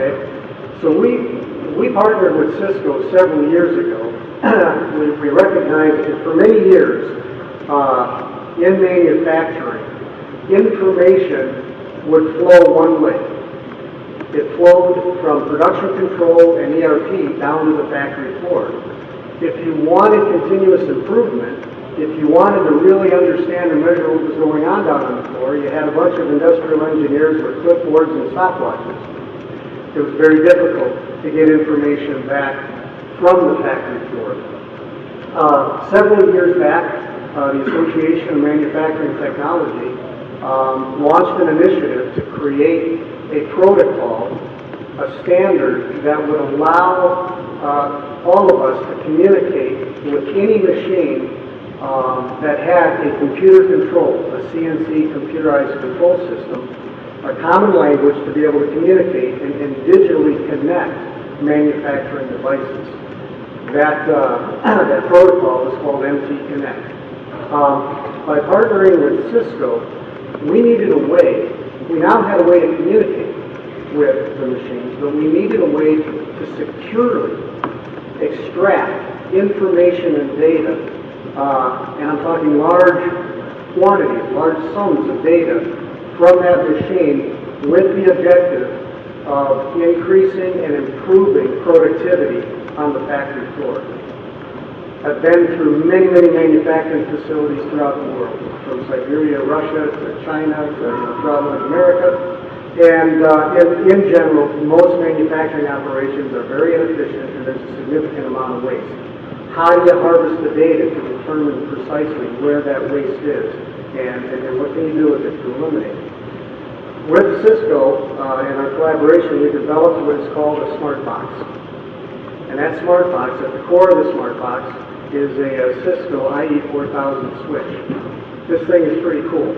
Okay, so we partnered with Cisco several years ago. we recognized that for many years in manufacturing, information would flow one way. It flowed from production control and ERP down to the factory floor. If you wanted continuous improvement, if you wanted to really understand and measure what was going on down on the floor, you had a bunch of industrial engineers with clipboards and stopwatches. It was very difficult to get information back from the factory floor. Several years back, the Association of Manufacturing Technology launched an initiative to create a protocol, a standard that would allow all of us to communicate with any machine that had a computer control, a CNC computerized control system, a common language to be able to communicate and digitally connect manufacturing devices. That protocol is called MT Connect. By partnering with Cisco, we needed a way. We now had a way to communicate with the machines, but we needed a way to securely extract information and data, and I'm talking large quantities, large sums of data from that machine with the objective of increasing and improving productivity on the factory floor. I've been through many, many manufacturing facilities throughout the world, from Siberia, Russia, to China, to throughout North America. And in general, most manufacturing operations are very inefficient and there's a significant amount of waste. How do you harvest the data to determine precisely where that waste is? And what can you do with it to eliminate it? With Cisco, in our collaboration, we developed what is called a smart box. And that smart box, at the core of the smart box, is a Cisco IE4000 switch. This thing is pretty cool.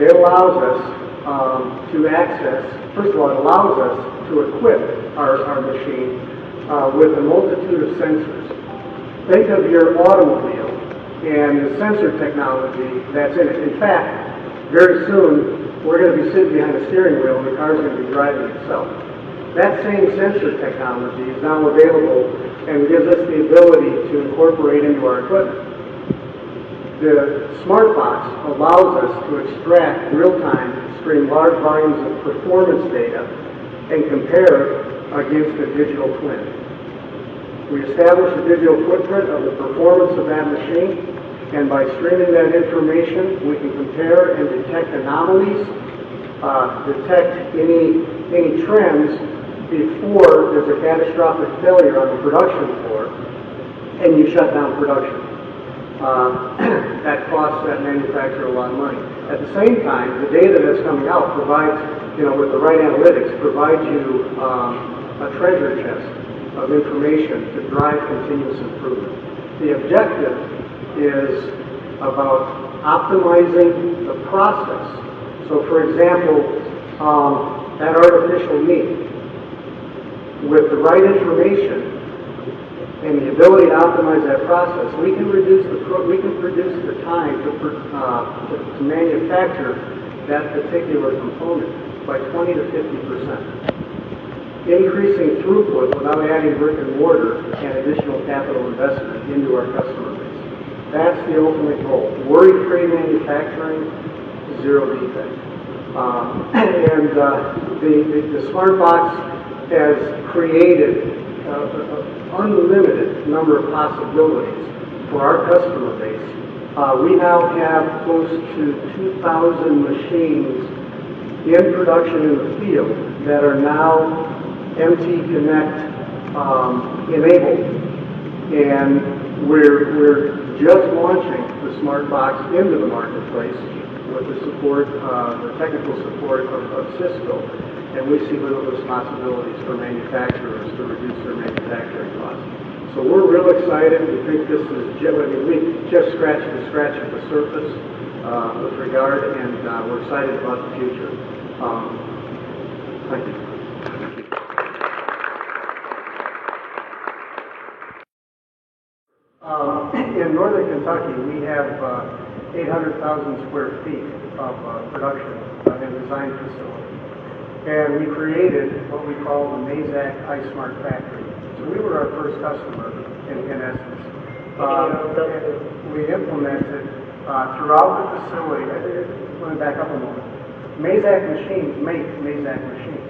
It allows us to access, first of all, it allows us to equip our machine with a multitude of sensors. Think of your automobile and the sensor technology that's in it. In fact, very soon, we're going to be sitting behind a steering wheel and the car's going to be driving itself. That same sensor technology is now available and gives us the ability to incorporate into our equipment. The smart box allows us to extract real-time, stream large volumes of performance data and compare against a digital twin. We establish a digital footprint of the performance of that machine, and by streaming that information, we can compare and detect anomalies, detect any trends before there's a catastrophic failure on the production floor, and you shut down production. That costs that manufacturer a lot of money. At the same time, the data that's coming out provides, with the right analytics, provides you a treasure chest of information to drive continuous improvement. The objective is about optimizing the process. So, for example, that artificial meat, with the right information and the ability to optimize that process, we can produce the time to manufacture that particular component by 20 to 50%. Increasing throughput without adding brick and mortar and additional capital investment into our customer base. That's the ultimate goal. Worry-free manufacturing, zero defect. The smart box has created an unlimited number of possibilities for our customer base. We now have close to 2,000 machines in production in the field that are now MT Connect enabled, and we're just launching the smart box into the marketplace with the support, the technical support of Cisco, and we see limitless possibilities for manufacturers to reduce their manufacturing costs. So we're real excited. We think this is, we just scratched the surface with regard, and we're excited about the future. Thank you. In northern Kentucky, we have 800,000 square feet of production and design facility. And we created what we call the Mazak iSmart Factory. So we were our first customer in essence. We implemented throughout the facility. Let me back up a moment. Mazak machines make Mazak machines.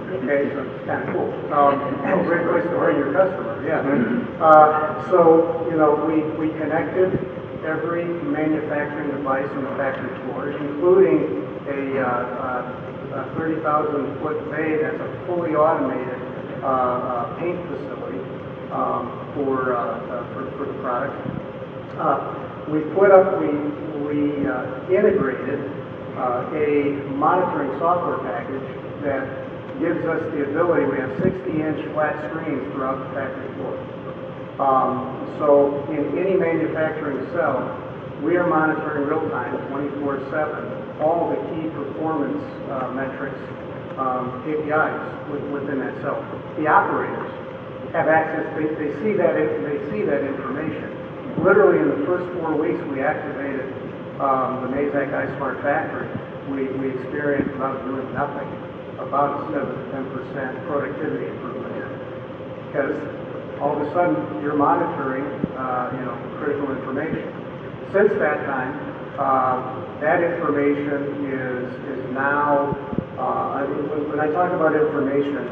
Okay, so it's kind of cool. Great place to bring your customer, yeah. So, you know, we connected every manufacturing device on the factory floor, including a 30,000-foot bay that's a fully automated paint facility for the product. We integrated a monitoring software package that gives us the ability. We have 60-inch flat screens throughout the factory floor. So in any manufacturing cell, we are monitoring real time, 24/7, all the key performance metrics, KPIs within that cell. The operators have access. They see that information. Literally, in the first 4 weeks we activated the Mazak iSmart Factory, we experienced, without doing nothing, about a 7 to 10% productivity improvement. Because all of a sudden you're monitoring, critical information. Since that time, that information is now. When I talk about information,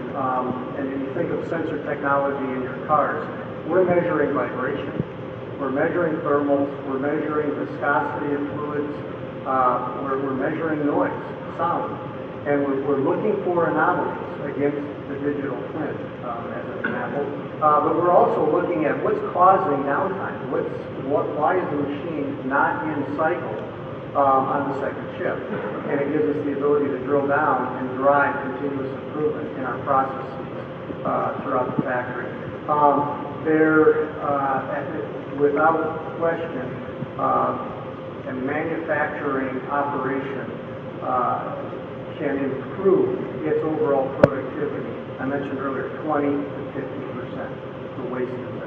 and you think of sensor technology in your cars, we're measuring vibration, we're measuring thermals, we're measuring viscosity of fluids, we're measuring noise, sound, and we're looking for anomalies against the digital twin, as an example. But we're also looking at what's causing downtime. Why is the machine not in cycle on the second shift? And it gives us the ability to drill down and drive continuous improvement in our processes throughout the factory. Without question, a manufacturing operation can improve its overall productivity. I mentioned earlier, 20 to 50% for waste and